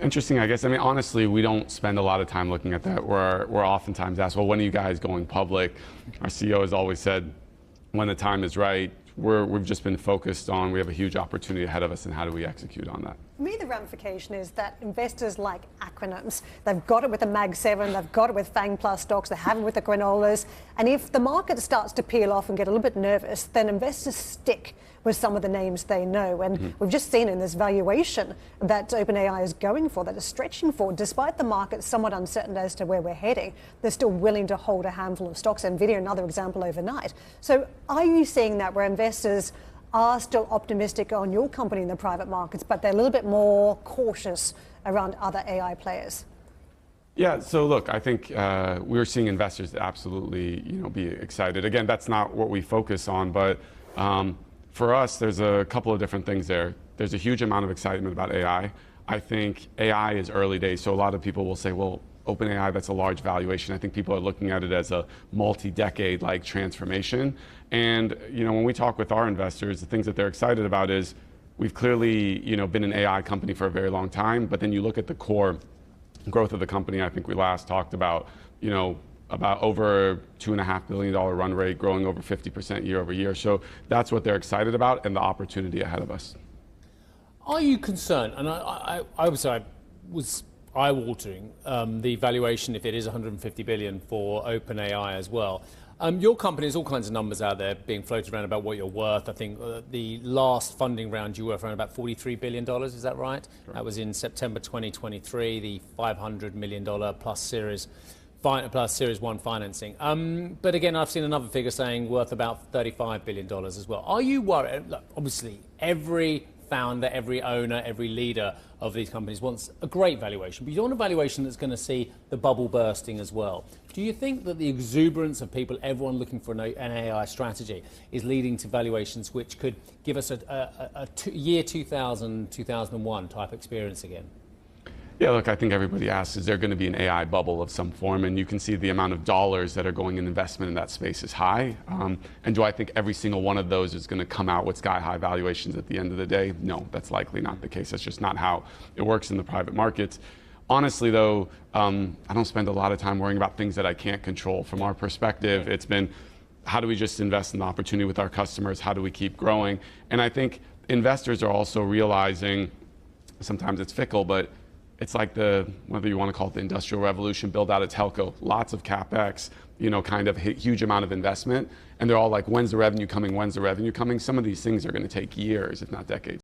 Interesting, I guess. I mean, honestly, we don't spend a lot of time looking at that. We're oftentimes asked, well, when are you guys going public? Our CEO has always said, when the time is right. We've just been focused on, we have a huge opportunity ahead of us, and how do we execute on that? For me, the ramification is that investors like acronyms. They've got it with the Mag 7, they've got it with FANG Plus stocks, they have it with the granolas. And if the market starts to peel off and get a little bit nervous, then investors stick with some of the names they know. And we've just seen in this valuation that OpenAI is going for, that is stretching for, despite the market somewhat uncertain as to where we're heading, they're still willing to hold a handful of stocks. NVIDIA, another example overnight. So are you seeing that where investors are still optimistic on your company in the private markets, but they're a little bit more cautious around other AI players? Yeah, so look, I think we're seeing investors absolutely, be excited. Again, that's not what we focus on, but for us, there's a couple of different things there. There's a huge amount of excitement about AI. I think AI is early days, so a lot of people will say, well, OpenAI, that's a large valuation. I think people are looking at it as a multi-decade like transformation. And when we talk with our investors, the things that they're excited about is we've clearly been an AI company for a very long time, but then you look at the core growth of the company. I think we last talked about about over $2.5 billion run rate, growing over 50% year over year. So that's what they're excited about and the opportunity ahead of us. Are you concerned? And I was eye-watering the valuation, if it is 150 billion for OpenAI as well. Your company has all kinds of numbers out there being floated around about what you're worth. I think the last funding round you were worth around about $43 billion, is that right? Sure. That was in September 2023, the $500 million plus Series 1 financing. But again, I've seen another figure saying worth about $35 billion as well. Are you worried? Look, obviously, every founder, every owner, every leader of these companies wants a great valuation, but you don't want a valuation that's going to see the bubble bursting as well. Do you think that the exuberance of people, everyone looking for an AI strategy, is leading to valuations which could give us a year 2000, 2001 type experience again? Yeah, look, I think everybody asks, is there going to be an AI bubble of some form? And you can see the amount of dollars that are going in investment in that space is high. And do I think every single one of those is going to come out with sky-high valuations at the end of the day? No, that's likely not the case. That's just not how it works in the private markets. Honestly, though, I don't spend a lot of time worrying about things that I can't control. From our perspective, it's been, how do we just invest in the opportunity with our customers? How do we keep growing? And I think investors are also realizing, sometimes it's fickle, but it's like whether you want to call it the Industrial Revolution, build out a telco, lots of CapEx, kind of huge amount of investment. And they're all like, when's the revenue coming? When's the revenue coming? Some of these things are going to take years, if not decades.